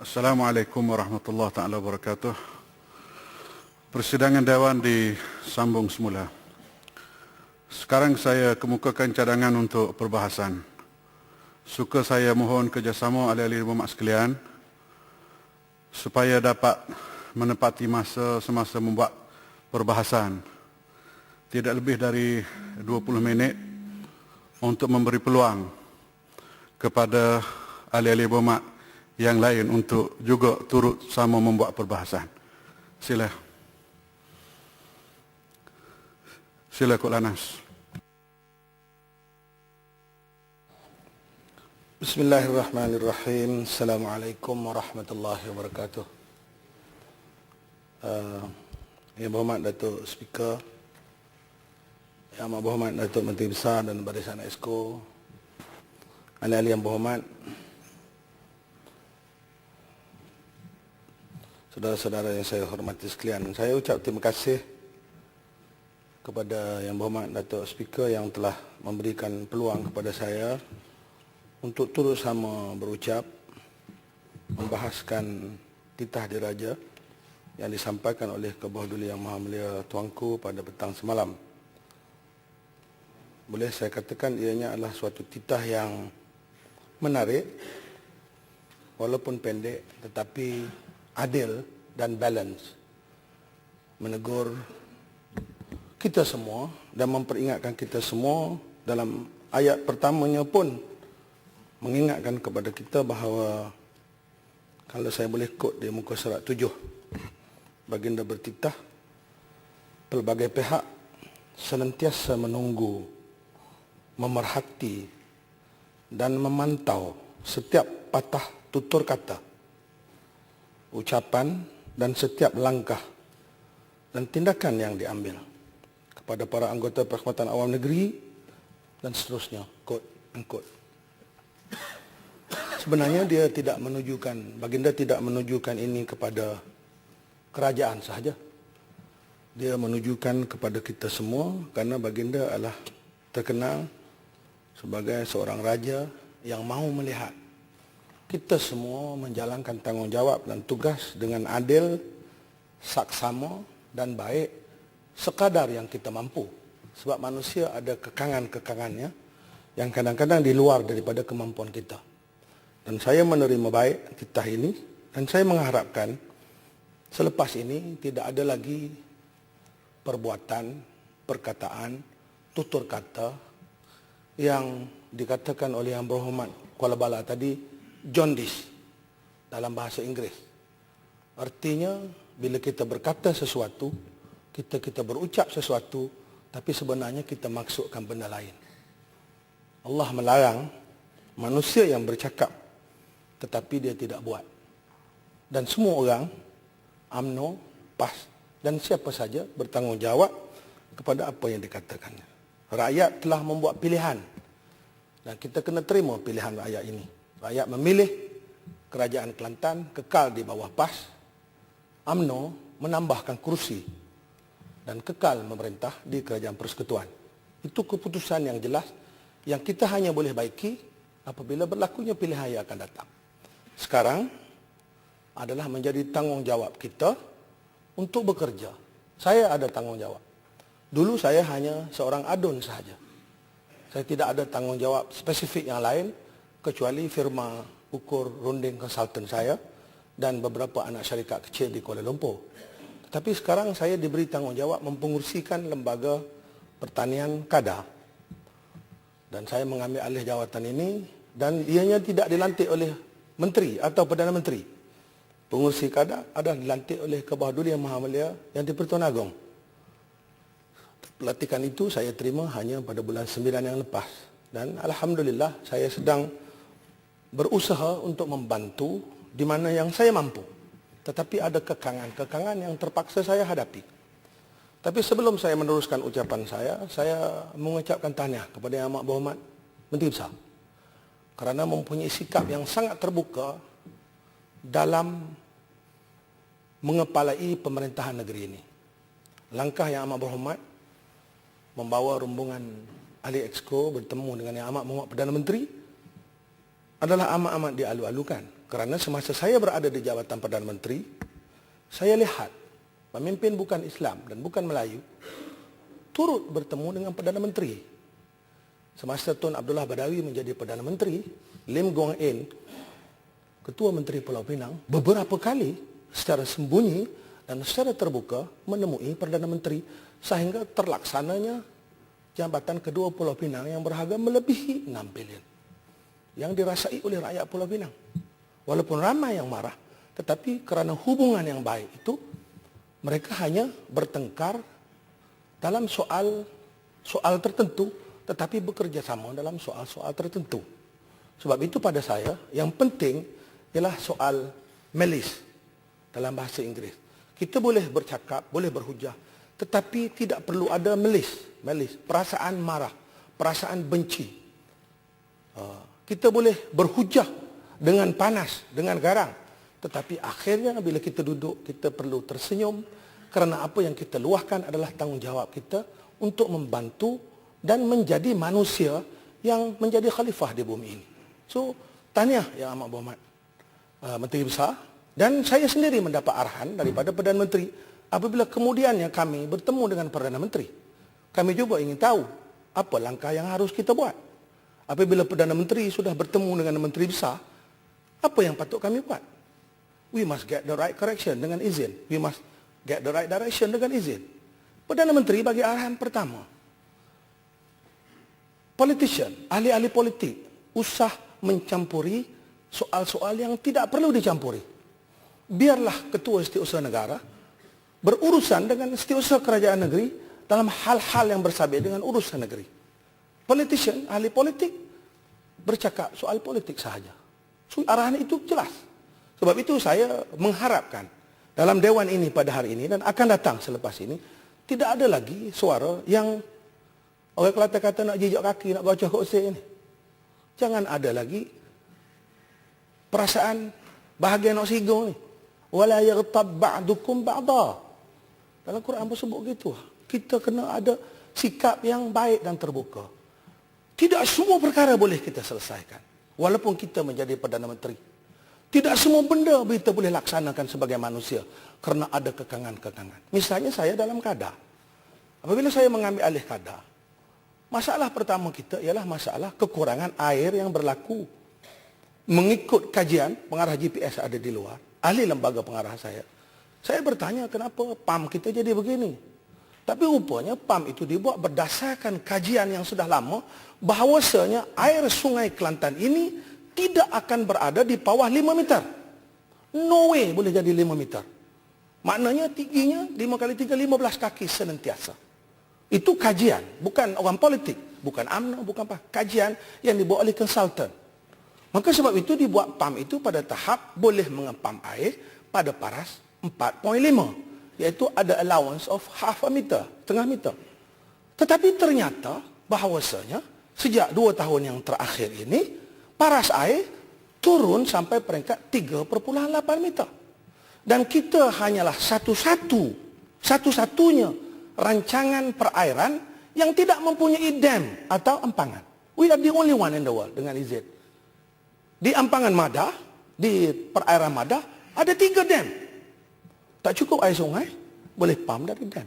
Assalamualaikum warahmatullahi taala wabarakatuh. Persidangan Dewan disambung semula. Sekarang saya kemukakan cadangan untuk perbahasan. Suka saya mohon kerjasama ahli-ahli berhormat sekalian supaya dapat menepati masa semasa membuat perbahasan. Tidak lebih dari 20 minit untuk memberi peluang kepada ahli-ahli berhormat yang lain untuk juga turut sama membuat perbahasan. Sila Kok Lanas. Bismillahirrahmanirrahim. Assalamualaikum warahmatullahi wabarakatuh. Yang berhormat Datuk Speaker, Yang Amat Berhormat Datuk Menteri Besar dan Barisan Exco, ahli-ahli yang berhormat, saudara-saudara yang saya hormati sekalian, saya ucap terima kasih kepada Yang Berhormat Datuk Speaker yang telah memberikan peluang kepada saya untuk turut sama berucap membahaskan titah diraja yang disampaikan oleh Kebahaduli Yang Maha Mulia Tuanku pada petang semalam. Boleh saya katakan ianya adalah suatu titah yang menarik, walaupun pendek tetapi adil dan balance, menegur kita semua dan memperingatkan kita semua. Dalam ayat pertamanya pun mengingatkan kepada kita bahawa, kalau saya boleh quote di muka surat 7, baginda bertitah, pelbagai pihak senantiasa menunggu, memerhati dan memantau setiap patah tutur kata, ucapan dan setiap langkah dan tindakan yang diambil kepada para anggota Perkhidmatan Awam Negeri dan seterusnya, quote unquote. Sebenarnya dia tidak menunjukkan, baginda tidak menunjukkan ini kepada kerajaan sahaja. Dia menunjukkan kepada kita semua kerana baginda adalah terkenal sebagai seorang raja yang mahu melihat kita semua menjalankan tanggungjawab dan tugas dengan adil, saksama dan baik sekadar yang kita mampu. Sebab manusia ada kekangan-kekangannya yang kadang-kadang di luar daripada kemampuan kita. Dan saya menerima baik titah ini dan saya mengharapkan selepas ini tidak ada lagi perbuatan, perkataan, tutur kata yang dikatakan oleh Yang Berhormat Kuala Bala tadi jaundice dalam bahasa Inggeris. Artinya bila kita berkata sesuatu, kita berucap sesuatu, tapi sebenarnya kita maksudkan benda lain. Allah melarang manusia yang bercakap tetapi dia tidak buat. Dan semua orang, UMNO, PAS dan siapa saja bertanggungjawab kepada apa yang dikatakannya. Rakyat telah membuat pilihan dan kita kena terima pilihan rakyat ini. Rakyat memilih Kerajaan Kelantan kekal di bawah PAS, UMNO menambahkan kursi dan kekal memerintah di Kerajaan Persekutuan. Itu keputusan yang jelas yang kita hanya boleh baiki apabila berlakunya pilihan yang akan datang. Sekarang adalah menjadi tanggungjawab kita untuk bekerja. Saya ada tanggungjawab. Dulu saya hanya seorang adun sahaja. Saya tidak ada tanggungjawab spesifik yang lain kecuali firma ukur runding konsultan saya dan beberapa anak syarikat kecil di Kuala Lumpur. Tetapi sekarang saya diberi tanggungjawab mempengurusikan lembaga pertanian kada. Dan saya mengambil alih jawatan ini dan ianya tidak dilantik oleh menteri atau Perdana Menteri. Pengurusi kada adalah dilantik oleh Kebahaduli Yang Maha Mulia Yang di-Pertuan Agong. Pelantikan itu saya terima hanya pada bulan 9 yang lepas. Dan alhamdulillah saya sedang berusaha untuk membantu di mana yang saya mampu. Tetapi ada kekangan-kekangan yang terpaksa saya hadapi. Tapi sebelum saya meneruskan ucapan saya mengucapkan tahniah kepada Yang Amat Berhormat Menteri Besar kerana mempunyai sikap yang sangat terbuka dalam mengepalai pemerintahan negeri ini. Langkah Yang Amat Berhormat membawa rombongan ahli Exco bertemu dengan Yang Amat Berhormat Perdana Menteri adalah amat-amat dialu-alukan. Kerana semasa saya berada di jabatan Perdana Menteri, saya lihat pemimpin bukan Islam dan bukan Melayu turut bertemu dengan Perdana Menteri. Semasa Tun Abdullah Badawi menjadi Perdana Menteri, Lim Guang En, Ketua Menteri Pulau Pinang, beberapa kali secara sembunyi dan secara terbuka menemui Perdana Menteri sehingga terlaksananya jabatan kedua Pulau Pinang yang berharga melebihi 6 bilion yang dirasai oleh rakyat Pulau Pinang. Walaupun ramai yang marah, tetapi kerana hubungan yang baik itu, mereka hanya bertengkar dalam soal tertentu, tetapi bekerja sama dalam soal-soal tertentu. Sebab itu pada saya, yang penting ialah soal melis dalam bahasa Inggeris. Kita boleh bercakap, boleh berhujah, tetapi tidak perlu ada melis, perasaan marah, perasaan benci. Kita boleh berhujah dengan panas, dengan garang, tetapi akhirnya bila kita duduk, kita perlu tersenyum, kerana apa yang kita luahkan adalah tanggungjawab kita untuk membantu dan menjadi manusia yang menjadi khalifah di bumi ini. So, tahniah Yang Amat Berhormat Menteri Besar, dan saya sendiri mendapat arahan daripada Perdana Menteri apabila kemudiannya kami bertemu dengan Perdana Menteri. Kami juga ingin tahu apa langkah yang harus kita buat. Apabila Perdana Menteri sudah bertemu dengan Menteri Besar, apa yang patut kami buat? We must get the right correction dengan izin. We must get the right direction dengan izin. Perdana Menteri bagi arahan pertama. Politician, ahli-ahli politik, usah mencampuri soal-soal yang tidak perlu dicampuri. Biarlah ketua setiausaha negara berurusan dengan setiausaha kerajaan negeri dalam hal-hal yang bersabit dengan urusan negeri. Politician, ahli politik, bercakap soal politik sahaja. So, arahan itu jelas. Sebab itu saya mengharapkan dalam Dewan ini pada hari ini dan akan datang selepas ini, tidak ada lagi suara yang orang Kelantan kata nak jijak kaki, nak gocah kosek ini. Jangan ada lagi perasaan bahagia nak sigung ni. Wala yaghtab ba'dukum ba'da. Dalam Quran pun sebut gitu. Kita kena ada sikap yang baik dan terbuka. Tidak semua perkara boleh kita selesaikan. Walaupun kita menjadi Perdana Menteri. Tidak semua benda kita boleh laksanakan sebagai manusia. Kerana ada kekangan-kekangan. Misalnya saya dalam Kedah. Apabila saya mengambil alih Kedah, masalah pertama kita ialah masalah kekurangan air yang berlaku. Mengikut kajian, pengarah GPS ada di luar, ahli lembaga pengarah saya bertanya kenapa PAM kita jadi begini. Tapi rupanya PAM itu dibuat berdasarkan kajian yang sudah lama, bahawasanya air sungai Kelantan ini tidak akan berada di bawah 5 meter. No way boleh jadi 5 meter. Maknanya tingginya 5 kali 3, 15 kaki senantiasa. Itu kajian, bukan orang politik, bukan UMNO, bukan apa. Kajian yang dibuat oleh konsultan. Maka sebab itu dibuat PAM itu pada tahap boleh mengepam air pada paras 4.5. Iaitu ada allowance of half a meter, setengah meter. Tetapi ternyata bahawasanya sejak 2 tahun yang terakhir ini, paras air turun sampai peringkat 3.8 meter. Dan kita hanyalah satu-satunya rancangan perairan yang tidak mempunyai dam atau empangan. We are the only one in the world dengan izin. Di empangan Madah, di perairan Madah, ada 3 dam. Tak cukup air sungai, boleh pam dari dam.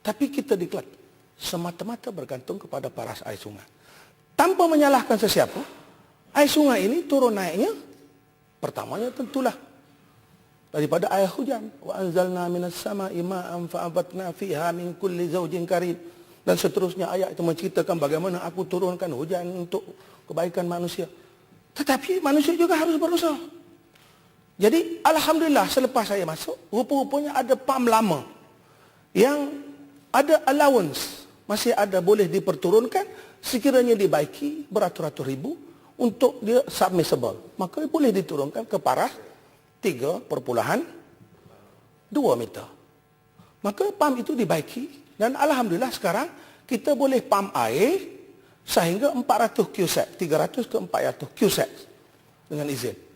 Tapi kita di Kelantan semata-mata bergantung kepada paras air sungai. Tanpa menyalahkan sesiapa, air sungai ini turun naiknya, pertamanya tentulah daripada air hujan. Wa anzalna minas sama'i ma'an fa'abatna fiha min kulli zawjin karim. Dan seterusnya ayat itu menceritakan bagaimana aku turunkan hujan untuk kebaikan manusia. Tetapi manusia juga harus berusaha. Jadi alhamdulillah selepas saya masuk, rupa-rupanya ada PAM lama yang ada allowance, masih ada boleh diperturunkan sekiranya dibaiki beratus-ratus ribu untuk dia submersible. Maka boleh diturunkan ke paras 3.2 meter. Maka PAM itu dibaiki dan alhamdulillah sekarang kita boleh PAM air sehingga 400 cuseck, 300 ke 400 cuseck dengan izin.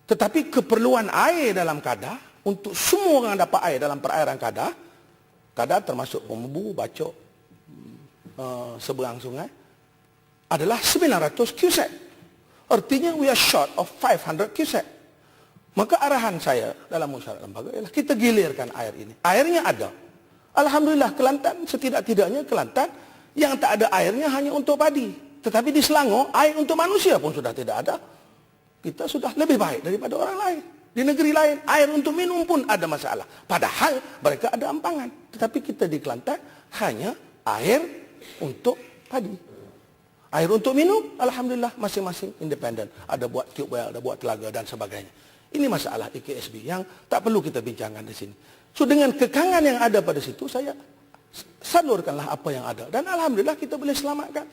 Tetapi keperluan air dalam Kedah untuk semua orang dapat air dalam perairan Kedah termasuk Pembu, Bacok, seberang sungai adalah 900 cuseck. Artinya we are short of 500 cuseck. Maka arahan saya dalam musyawarah lembaga ialah kita gilirkan air ini. Airnya ada. Alhamdulillah Kelantan, setidak-tidaknya Kelantan yang tak ada airnya hanya untuk padi. Tetapi di Selangor, air untuk manusia pun sudah tidak ada. Kita sudah lebih baik daripada orang lain. Di negeri lain, air untuk minum pun ada masalah. Padahal mereka ada empangan. Tetapi kita di Kelantan hanya air untuk padi. Air untuk minum, alhamdulillah masing-masing independen. Ada buat tube well, ada buat telaga dan sebagainya. Ini masalah IKSB yang tak perlu kita bincangkan di sini. So dengan kekangan yang ada pada situ, saya salurkanlah apa yang ada. Dan alhamdulillah kita boleh selamatkan.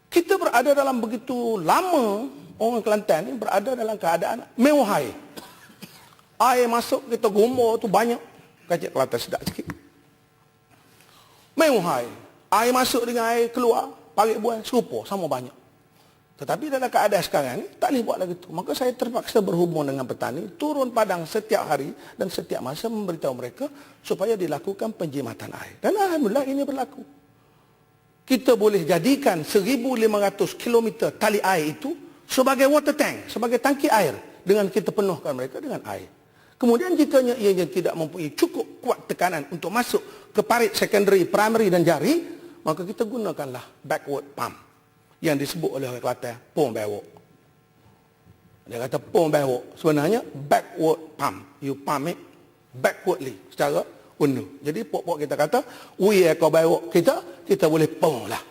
Kita berada dalam begitu lama, orang Kelantan ini berada dalam keadaan mewah air. Air masuk, kita gumbor tu banyak. Kacik Kelantan sedap sikit. Mewah air. Air masuk dengan air keluar, parit buang, serupa, sama banyak. Tetapi dalam keadaan sekarang ni, tak boleh buat lagi tu. Maka saya terpaksa berhubung dengan petani, turun padang setiap hari dan setiap masa memberitahu mereka supaya dilakukan penjimatan air. Dan alhamdulillah ini berlaku. Kita boleh jadikan 1,500 km tali air itu sebagai water tank, sebagai tangki air dengan kita penuhkan mereka dengan air. Kemudian jikanya ia tidak mempunyai cukup kuat tekanan untuk masuk ke parit secondary, primary dan jari, maka kita gunakanlah backward pump yang disebut oleh orang Kelantan pom bewok. Dia kata pom bewok, sebenarnya backward pump. You pump it backwardly secara undur. Jadi pok-pok kita kata, we ekor bewok kita boleh pom lah.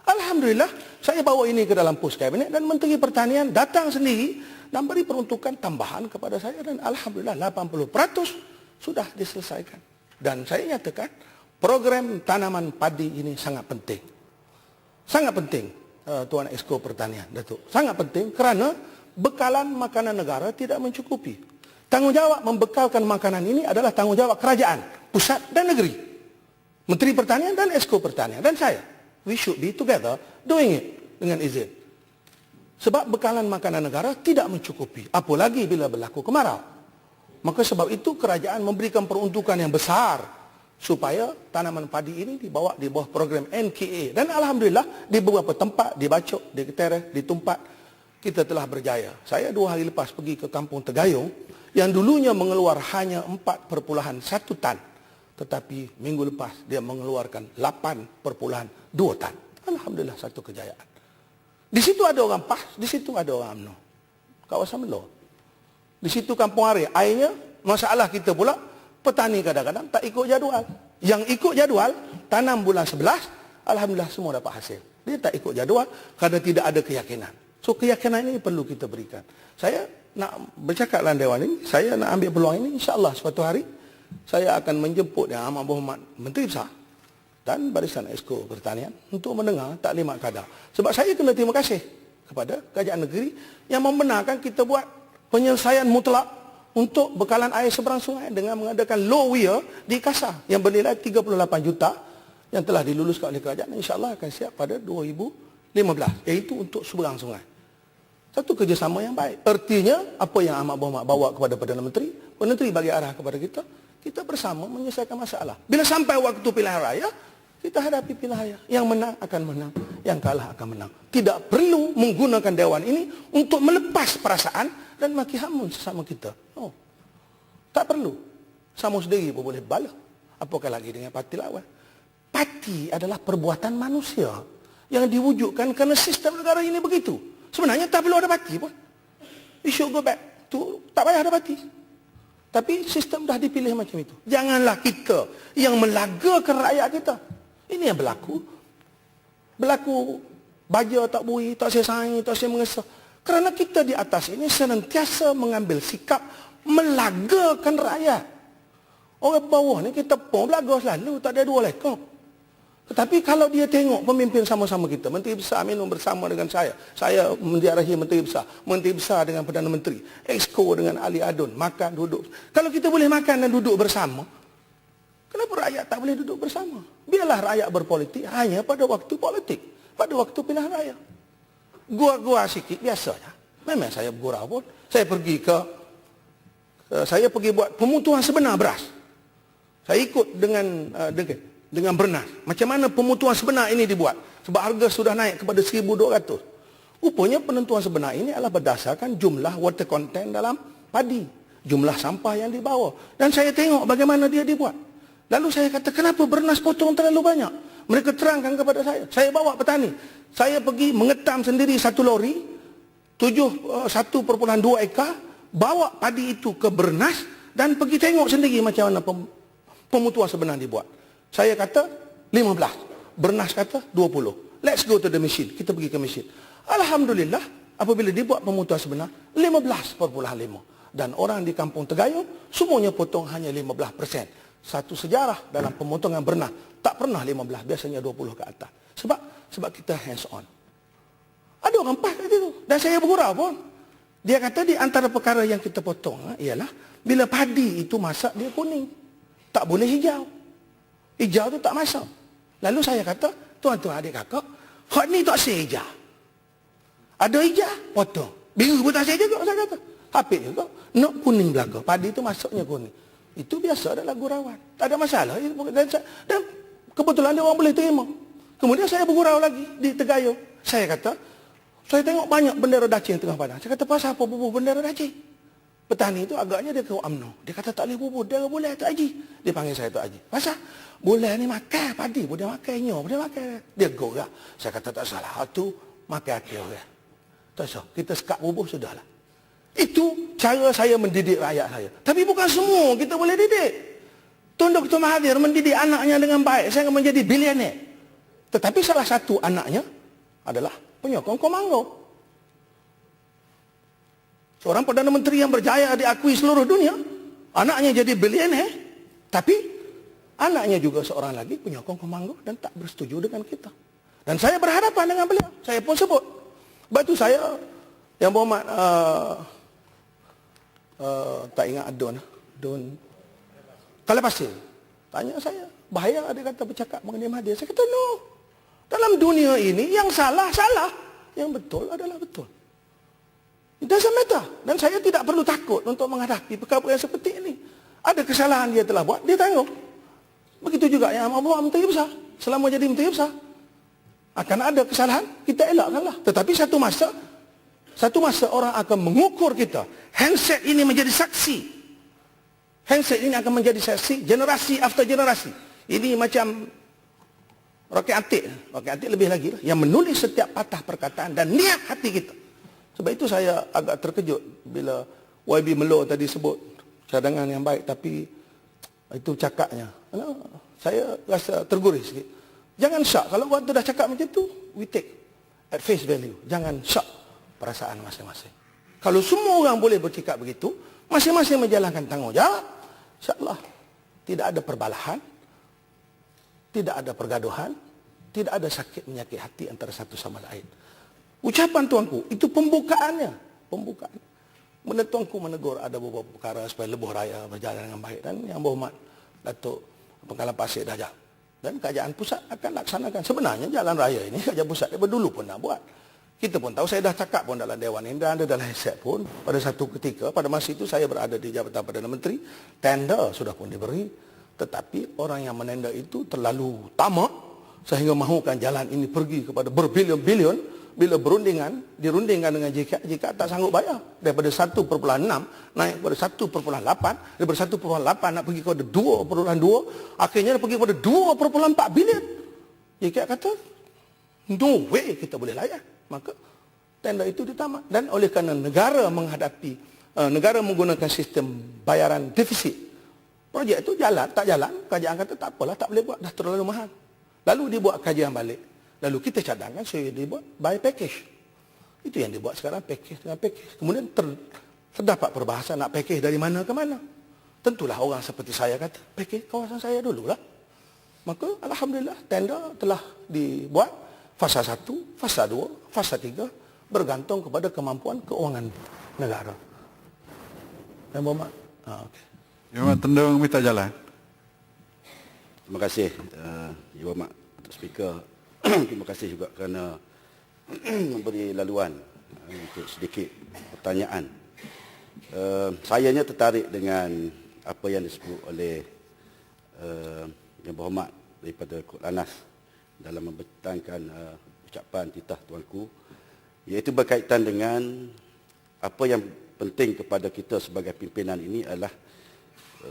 Alhamdulillah, saya bawa ini ke dalam pos kabinet dan Menteri Pertanian datang sendiri dan beri peruntukan tambahan kepada saya dan alhamdulillah 80% sudah diselesaikan. Dan saya nyatakan program tanaman padi ini sangat penting. Sangat penting, Tuan Exco Pertanian, Datuk. Sangat penting kerana bekalan makanan negara tidak mencukupi. Tanggungjawab membekalkan makanan ini adalah tanggungjawab kerajaan, pusat dan negeri. Menteri Pertanian dan Exco Pertanian dan saya. We should be together doing it dengan izin. Sebab bekalan makanan negara tidak mencukupi. Apalagi bila berlaku kemarau. Maka sebab itu kerajaan memberikan peruntukan yang besar supaya tanaman padi ini dibawa di bawah program NKA. Dan alhamdulillah di beberapa tempat, di Bacok, di Keteres, di Tumpat, kita telah berjaya. Saya 2 hari lepas pergi ke kampung Tegayung yang dulunya mengeluar hanya 4,1 tan. Tetapi minggu lepas dia mengeluarkan 8,2 tan. Alhamdulillah satu kejayaan. Di situ ada orang PAS, di situ ada orang UMNO. Kawasan Melor. Di situ kampung Ari, airnya masalah kita pula, petani kadang-kadang tak ikut jadual. Yang ikut jadual, tanam bulan 11, alhamdulillah semua dapat hasil. Dia tak ikut jadual kerana tidak ada keyakinan. So keyakinan ini perlu kita berikan. Saya nak bercakap dalam Dewan ini, saya nak ambil peluang ini, insya-Allah suatu hari saya akan menjemput Yang Amat Berhormat Menteri Besar dan Barisan Exco Pertanian untuk mendengar taklimat kadar. Sebab saya kena terima kasih kepada kerajaan negeri yang membenarkan kita buat penyelesaian mutlak untuk bekalan air seberang sungai dengan mengadakan low weir di Kasar yang bernilai 38 juta yang telah diluluskan oleh kerajaan. InsyaAllah akan siap pada 2015, iaitu untuk seberang sungai. Satu kerjasama yang baik. Artinya, apa yang Amat Berhormat bawa kepada Perdana Menteri, Perdana Menteri bagi arah kepada kita, kita bersama menyelesaikan masalah. Bila sampai waktu pilihan raya, kita hadapi pilihan raya. Yang menang akan menang, yang kalah akan menang. Tidak perlu menggunakan Dewan ini untuk melepas perasaan dan maki hamun sesama kita. Oh, tak perlu. Sama sendiri pun boleh bala. Apakah lagi dengan parti lawan. Parti adalah perbuatan manusia yang diwujudkan kerana sistem negara ini begitu. Sebenarnya tak perlu ada parti pun. We should go back to, tak payah ada parti. Tapi sistem dah dipilih macam itu. Janganlah kita yang melagakan rakyat kita. Ini yang berlaku. Berlaku baja tak bui, tak sesai, tak mengesah. Kerana kita di atas ini senantiasa mengambil sikap melagakan rakyat. Orang bawah ni kita pun belaga selalu, tak ada dua lekop. Tetapi kalau dia tengok pemimpin sama-sama kita, Menteri Besar minum bersama dengan saya menziarahi Menteri Besar dengan Perdana Menteri, Exco dengan Ali Adun, makan, duduk. Kalau kita boleh makan dan duduk bersama, kenapa rakyat tak boleh duduk bersama? Biarlah rakyat berpolitik hanya pada waktu politik, pada waktu pilihan raya. Gua-gua sikit biasanya. Memang saya bergurau pun. Saya pergi buat pemutuhan sebenar beras. Saya ikut dengan bernas. Macam mana pemutuhan sebenar ini dibuat? Sebab harga sudah naik kepada 1,200. Rupanya penentuan sebenar ini adalah berdasarkan jumlah water content dalam padi, jumlah sampah yang dibawa. Dan saya tengok bagaimana dia dibuat. Lalu saya kata, kenapa bernas potong terlalu banyak? Mereka terangkan kepada saya. Saya bawa petani. Saya pergi mengetam sendiri satu lori, 1,2 ekar, bawa padi itu ke bernas dan pergi tengok sendiri macam mana pemutuan sebenar dibuat. Saya kata 15, bernas kata 20. Let's go to the machine. Kita pergi ke mesin. Alhamdulillah, apabila dibuat pemutuan sebenar, 15,5. Dan orang di kampung Tegayuh, semuanya potong hanya 15%. Satu sejarah dalam pemotongan bernas, tak pernah 15, biasanya 20 ke atas. Sebab kita hands on. Ada orang pas kat situ. Dan saya bergurau pun. Dia kata di antara perkara yang kita potong ialah bila padi itu masak dia kuning. Tak boleh hijau. Hijau tu tak masak. Lalu saya kata, tuan-tuan adik kakak, hak ni tak sehijau. Ada hijau, potong. Biru pun tak sehijau, saya kata. Hapit juga, nak kuning belaka. Padi itu masaknya kuning. Itu biasa adalah gurauan. Tak ada masalah. Dan kebetulan dia orang boleh terima. Kemudian saya bergurau lagi di Tegayuh. Saya kata, saya tengok banyak bendera Daci yang tengah padang. Saya kata, pasal apa bubuh bendera Daci? Petani itu agaknya dia ke UMNO. Dia kata tak boleh bubuh, dia boleh Tok Haji. Dia panggil saya Tok Haji. Pasal boleh ni makan padi, boleh makan nyo, boleh makan. Dia go lah. Saya kata tak salah. Itu makan hati orang. Tak salah. Kita sekat bubuh sudahlah. Itu cara saya mendidik rakyat saya. Tapi bukan semua kita boleh didik. Tun Dr. Mahathir mendidik anaknya dengan baik. Saya akan menjadi bilioner. Tetapi salah satu anaknya adalah penyokong Komando. Seorang Perdana Menteri yang berjaya diakui seluruh dunia. Anaknya jadi bilioner. Tapi anaknya juga seorang lagi penyokong Komando dan tak bersetuju dengan kita. Dan saya berhadapan dengan beliau. Saya pun sebut. Sebab itu saya yang berhormat tak ingat Don Kalapasir tanya saya, bahaya dia kata bercakap mengenai Mahathir. Saya kata no, dalam dunia ini yang salah, yang betul adalah betul. It doesn't matter. Dan saya tidak perlu takut untuk menghadapi perkara yang seperti ini. Ada kesalahan dia telah buat, dia tanggung. Begitu juga yang membawa Menteri Besar. Selama jadi Menteri Besar akan ada kesalahan, kita elakkanlah. Tetapi satu masa orang akan mengukur kita. Handset ini menjadi saksi. Handset ini akan menjadi saksi generasi after generasi. Ini macam roket antik. Roket antik lebih lagi lah, yang menulis setiap patah perkataan dan niat hati kita. Sebab itu saya agak terkejut bila YB Melo tadi sebut cadangan yang baik, tapi itu cakapnya. Saya rasa terguris sikit. Jangan syak. Kalau waktu dah cakap macam tu, we take at face value. Jangan syak perasaan masing-masing. Kalau semua orang boleh bercakap begitu, masing-masing menjalankan tanggungjawab, insya-Allah tidak ada perbalahan, tidak ada pergaduhan, tidak ada sakit menyakit hati antara satu sama lain. Ucapan tuanku itu pembukaannya, pembukaan. Mana tuanku menegur ada beberapa perkara supaya lebuh raya berjalan dengan baik, dan yang berhormat Datuk Pengkalan Pasir Dajjal dan kerajaan pusat akan laksanakan. Sebenarnya jalan raya ini kerajaan pusat daripada dulu pun nak buat. Kita pun tahu, saya dah cakap pun dalam Dewan ini, dan ada dalam headset pun, pada satu ketika, pada masa itu saya berada di Jabatan Perdana Menteri, tender sudah pun diberi, tetapi orang yang menender itu terlalu tamak, sehingga mahukan jalan ini pergi kepada berbilion-bilion, bila dirundingkan dengan JK tak sanggup bayar. Daripada 1.6 naik kepada 1.8, daripada 1.8 nak pergi kepada 2.2, akhirnya nak pergi kepada 2.4 bilion. JK kata, no way kita boleh layan. Maka tender itu ditamat. Dan oleh kerana negara menggunakan sistem bayaran defisit, projek itu tak jalan, kerajaan kata tak apalah, tak boleh buat, dah terlalu mahal. Lalu dibuat kajian balik. Lalu kita cadangkan saya dibuat by package. Itu yang dibuat sekarang, package dengan package. Kemudian terdapat perbahasan nak package dari mana ke mana. Tentulah orang seperti saya kata, package kawasan saya dululah. Maka alhamdulillah tender telah dibuat. Fasa 1, fasa 2, fasa 3 bergantung kepada kemampuan keuangan negara. Yang berhormat. Okay. Yang berhormat Tendung minta jalan. Terima kasih Yang Berhormat Datuk Speaker. Terima kasih juga kerana memberi laluan untuk sedikit pertanyaan. Sayanya tertarik dengan apa yang disebut oleh Yang Berhormat daripada Kod Lanaz dalam membentangkan ucapan titah tuanku iaitu berkaitan dengan apa yang penting kepada kita sebagai pimpinan ini adalah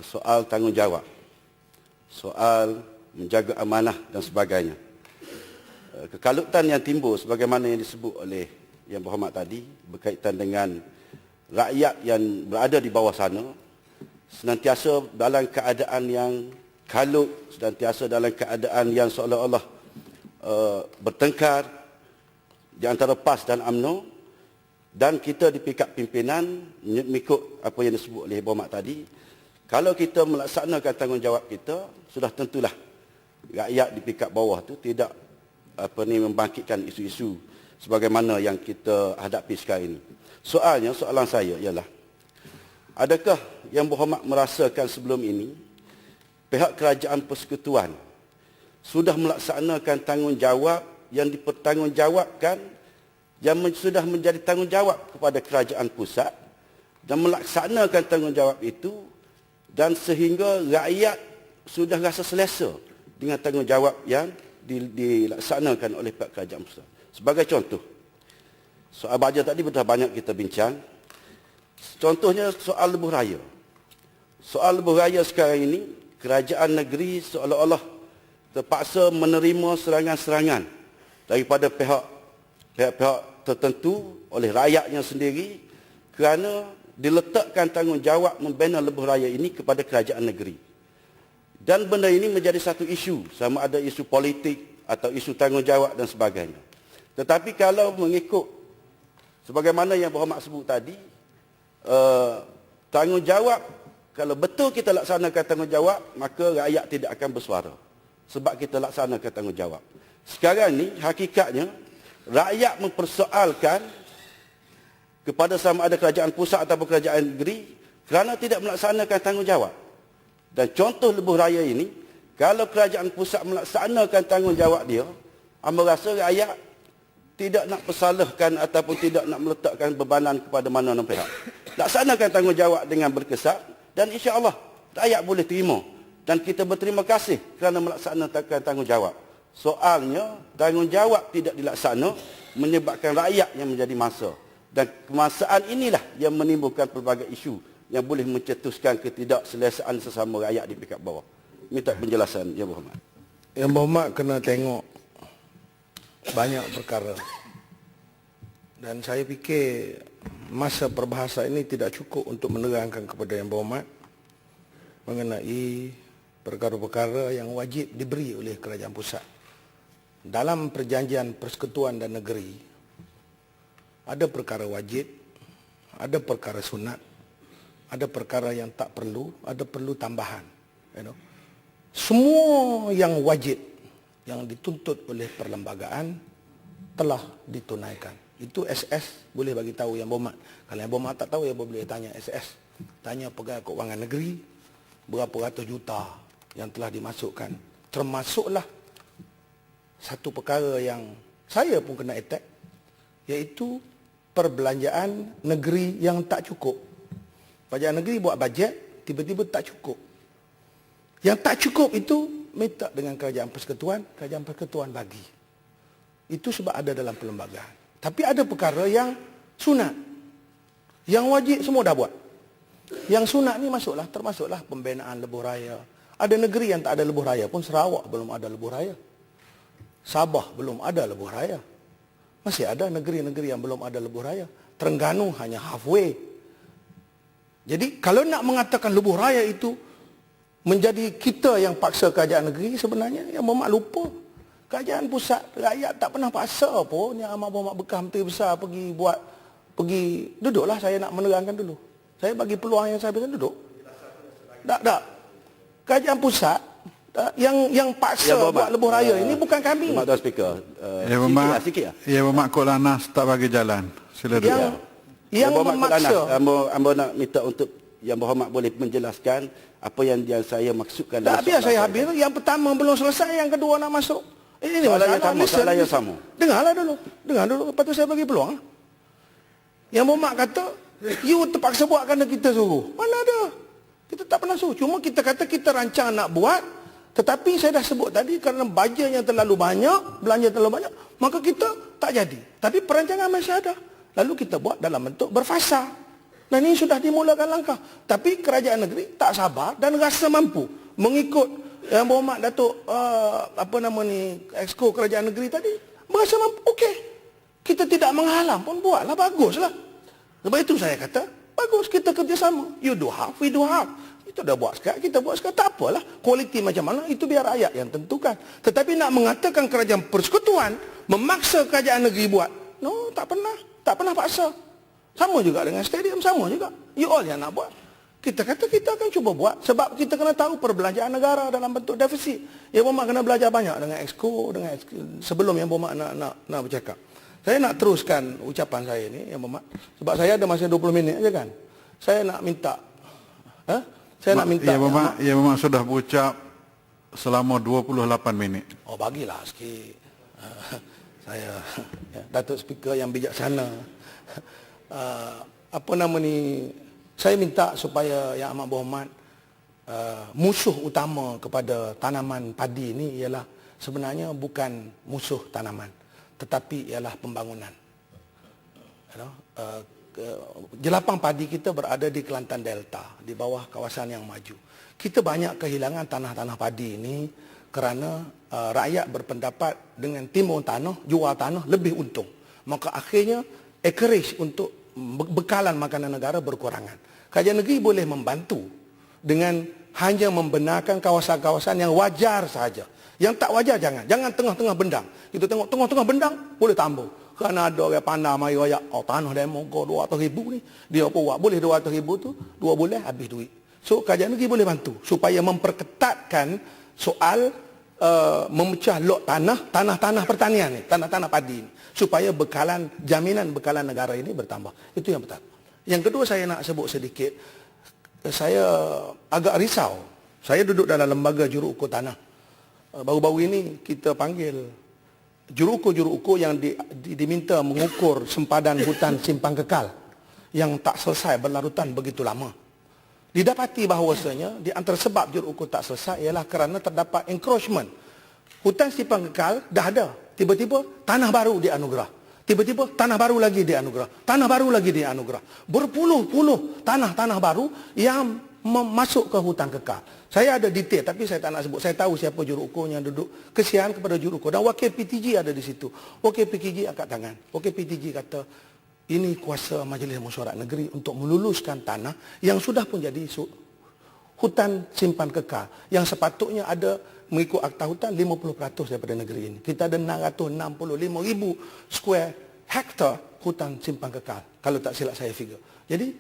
soal tanggungjawab, soal menjaga amanah dan sebagainya. Kekalutan yang timbul sebagaimana yang disebut oleh Yang Berhormat tadi berkaitan dengan rakyat yang berada di bawah sana senantiasa dalam keadaan yang kalut, senantiasa dalam keadaan yang seolah-olah bertengkar di antara PAS dan UMNO, dan kita di pihak pimpinan mengikut apa yang disebut oleh Berhormat tadi, kalau kita melaksanakan tanggungjawab kita, sudah tentulah rakyat di pihak bawah tu tidak membangkitkan isu-isu sebagaimana yang kita hadapi sekarang ini. Soalan saya ialah, adakah Yang Berhormat merasakan sebelum ini pihak kerajaan persekutuan sudah melaksanakan tanggungjawab yang dipertanggungjawabkan, yang sudah menjadi tanggungjawab kepada kerajaan pusat, dan melaksanakan tanggungjawab itu, dan sehingga rakyat sudah rasa selesa dengan tanggungjawab yang dilaksanakan oleh pihak kerajaan pusat. Sebagai contoh, soal bajet tadi sudah banyak kita bincang. Contohnya soal lebuh raya. Soal lebuh raya sekarang ini, kerajaan negeri seolah-olah terpaksa menerima serangan-serangan daripada pihak tertentu oleh rakyatnya sendiri kerana diletakkan tanggungjawab membina lebuh raya ini kepada kerajaan negeri. Dan benda ini menjadi satu isu, sama ada isu politik atau isu tanggungjawab dan sebagainya. Tetapi kalau mengikut sebagaimana Yang Berhormat sebut tadi, tanggungjawab, kalau betul kita laksanakan tanggungjawab, maka rakyat tidak akan bersuara sebab kita laksanakan tanggungjawab. Sekarang ni hakikatnya rakyat mempersoalkan kepada sama ada kerajaan pusat atau kerajaan negeri kerana tidak melaksanakan tanggungjawab. Dan contoh lebuh raya ini, kalau kerajaan pusat melaksanakan tanggungjawab dia, amba rasa rakyat tidak nak persalahkan ataupun tidak nak meletakkan bebanan kepada mana-mana pihak. Laksanakan tanggungjawab dengan berkesat, dan insya-Allah rakyat boleh terima, dan kita berterima kasih kerana melaksanakan tanggungjawab. Soalnya tanggungjawab tidak dilaksana menyebabkan rakyat yang menjadi masa, dan kemasaan inilah yang menimbulkan pelbagai isu yang boleh mencetuskan ketidakselesaan sesama rakyat di pihak bawah. Minta penjelasan Yang Berhormat. Yang Berhormat kena tengok banyak perkara, dan saya fikir masa perbahasa ini tidak cukup untuk menerangkan kepada Yang Berhormat mengenai perkara-perkara yang wajib diberi oleh kerajaan pusat. Dalam perjanjian persekutuan dan negeri, ada perkara wajib, ada perkara sunat, ada perkara yang tak perlu, ada perlu tambahan. Semua yang wajib, yang dituntut oleh perlembagaan telah ditunaikan. Itu SS boleh bagi tahu Yang Berhormat. Kalau Yang Berhormat tak tahu, ya boleh tanya SS. Tanya Pegawai Keuangan Negeri, berapa ratus juta yang telah dimasukkan. Termasuklah satu perkara yang saya pun kena attack, iaitu perbelanjaan negeri yang tak cukup. Kerajaan negeri buat bajet, tiba-tiba tak cukup. Yang tak cukup itu minta dengan kerajaan persekutuan bagi. Itu sebab ada dalam perlembagaan. Tapi ada perkara yang sunat. Yang wajib semua dah buat. Yang sunat ni termasuklah pembinaan lebuh raya. Ada negeri yang tak ada lebuh raya pun. Sarawak belum ada lebuh raya. Sabah belum ada lebuh raya. Masih ada negeri-negeri yang belum ada lebuh raya. Terengganu hanya halfway. Jadi kalau nak mengatakan lebuh raya itu menjadi kita yang paksa kerajaan negeri, sebenarnya Yang Berhormat lupa. Kerajaan pusat, rakyat tak pernah paksa pun. Yang Amat Berhormat Bekas Menteri Besar pergi duduklah, saya nak menerangkan dulu. Saya bagi peluang yang saya berikan, duduk. Tak. Kerajaan pusat yang paksa buat lebuh raya ini bukan kami. Terima kasih Speaker. Sikit. Ya, Berhormat Kok Lanas tak bagi jalan. Sila duduk. Yang memaksa. Amba nak minta untuk Yang Berhormat boleh menjelaskan apa yang saya maksudkan. Tak, biar saya habis. Yang pertama belum selesai, yang kedua nak masuk. Ini soalan yang sama. Dengar dulu. Lepas tu saya bagi peluang. Yang Berhormat kata, you terpaksa buat kerana kita suruh. Mana ada? Kita tak pernah suruh. Cuma kita kata kita rancang nak buat. Tetapi saya dah sebut tadi, kerana bajet yang terlalu banyak, belanja terlalu banyak, maka kita tak jadi. Tapi perancangan masih ada. Lalu kita buat dalam bentuk berfasa. Dan ini sudah dimulakan langkah. Tapi kerajaan negeri tak sabar dan rasa mampu mengikut Yang Berhormat Datuk Exco Kerajaan Negeri tadi. Berasa mampu, okey. Kita tidak menghalang pun buatlah, baguslah. Sebab itu saya kata, bagus kita kerjasama. You do half, we do half. Kita dah buat sekarang, kita buat sekarang. Tak apalah, kualiti macam mana, itu biar rakyat yang tentukan. Tetapi nak mengatakan kerajaan persekutuan memaksa kerajaan negeri buat, no, tak pernah paksa. Sama juga dengan stadium, sama juga. You all yang nak buat. Kita kata kita akan cuba buat sebab kita kena tahu perbelanjaan negara dalam bentuk defisit. Yang Berhormat kena belajar banyak dengan Exco, sebelum Yang Berhormat nak bercakap. Saya nak teruskan ucapan saya ni, Yang Berhormat, sebab saya ada masa 20 minit aja kan. Saya nak minta Yang Berhormat sudah berucap selama 28 minit. Oh, bagilah sikit. Saya Datuk Speaker yang bijaksana. Saya minta supaya Yang Amat Berhormat, musuh utama kepada tanaman padi ini ialah sebenarnya bukan musuh tanaman, tetapi ialah pembangunan. Jelapang padi kita berada di Kelantan Delta, di bawah kawasan yang maju. Kita banyak kehilangan tanah-tanah padi ini kerana rakyat berpendapat dengan timbun tanah, jual tanah lebih untung. Maka akhirnya acreage untuk bekalan makanan negara berkurangan. Kerajaan negeri boleh membantu dengan hanya membenarkan kawasan-kawasan yang wajar sahaja. Yang tak wajar jangan tengah-tengah bendang. Kita tengok tengah-tengah bendang boleh tambah. Kerana ada orang pandai mai royak, tanah demo kau 200,000 ni, dia apa buat? Boleh 200,000 tu 2 bulan habis duit. So kerajaan negeri boleh bantu supaya memperketatkan soal memecah lot tanah pertanian ni, tanah-tanah padi ni, supaya jaminan bekalan negara ini bertambah. Itu yang pertama. Yang kedua saya nak sebut sedikit, saya agak risau. Saya duduk dalam lembaga juruukur tanah. Baru-baru ini kita panggil juruukur yang diminta mengukur sempadan hutan simpang kekal yang tak selesai berlarutan begitu lama. Didapati bahawasanya di antara sebab juruukur tak selesai ialah kerana terdapat encroachment. Hutan simpang kekal dah ada, tiba-tiba tanah baru dianugerah. Tiba-tiba tanah baru lagi dianugerah. Tanah baru lagi dianugerah. Berpuluh-puluh tanah-tanah baru yang masuk ke hutan kekal. Saya ada detail tapi saya tak nak sebut. Saya tahu siapa juruukur yang duduk. Kesian kepada juruukur. Dan wakil PTG ada di situ. Wakil PTG angkat tangan. Wakil PTG kata, ini kuasa Majlis Mesyuarat Negeri untuk meluluskan tanah yang sudah pun jadi hutan simpan kekal. Yang sepatutnya ada mengikut akta hutan 50% daripada negeri ini. Kita ada 665,000 square hektar hutan simpan kekal. Kalau tak silap saya figure. Jadi,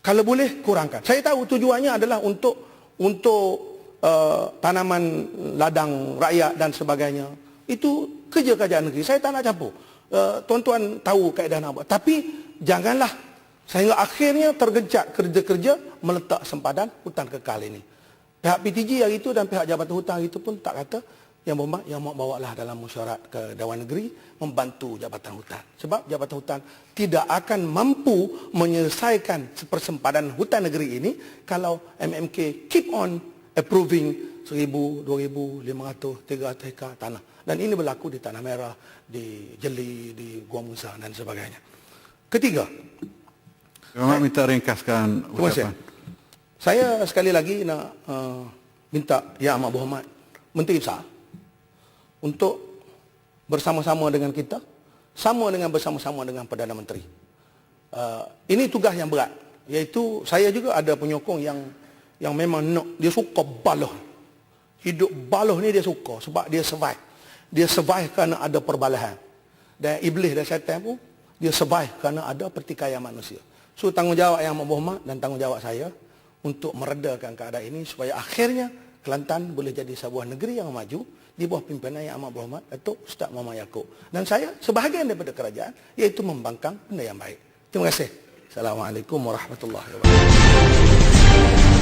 kalau boleh kurangkan. Saya tahu tujuannya adalah untuk tanaman ladang rakyat dan sebagainya. Itu kerja kerajaan negeri. Saya tak nak campur. Tuan-tuan tahu kaedah nak buat. Tapi janganlah sehingga akhirnya tergencet kerja-kerja meletak sempadan hutan kekal ini. Pihak PTG hari itu dan pihak Jabatan Hutan hari itu pun tak kata Yang Berhormat yang mau bawalah dalam mesyuarat ke Dewan Negeri membantu Jabatan Hutan. Sebab Jabatan Hutan tidak akan mampu menyelesaikan persempadan hutan negeri ini kalau MMK keep on approving 1,000, 2,000, 500, 300 hektar tanah. Dan ini berlaku di Tanah Merah, di Jeli, di Gua Musa dan sebagainya. Ketiga, Berhormat minta ringkaskan ucapan. Saya sekali lagi nak minta Yang Amat Berhormat Menteri Besar untuk bersama-sama dengan kita, bersama-sama dengan Perdana Menteri. Ini tugas yang berat, iaitu saya juga ada penyokong yang memang dia suka baloh. Hidup baloh ni dia suka sebab dia survive. Dia survive kerana ada perbalahan. Dan iblis dan syaitan pun dia survive kerana ada pertikaian manusia. So tanggungjawab Yang Amat Berhormat dan tanggungjawab saya untuk meredakan keadaan ini supaya akhirnya Kelantan boleh jadi sebuah negeri yang maju di bawah pimpinan Yang Amat Berhormat Datuk Ustaz Muhammad Yaakob. Dan saya sebahagian daripada kerajaan iaitu membangkang benda yang baik. Terima kasih. Assalamualaikum warahmatullahi wabarakatuh.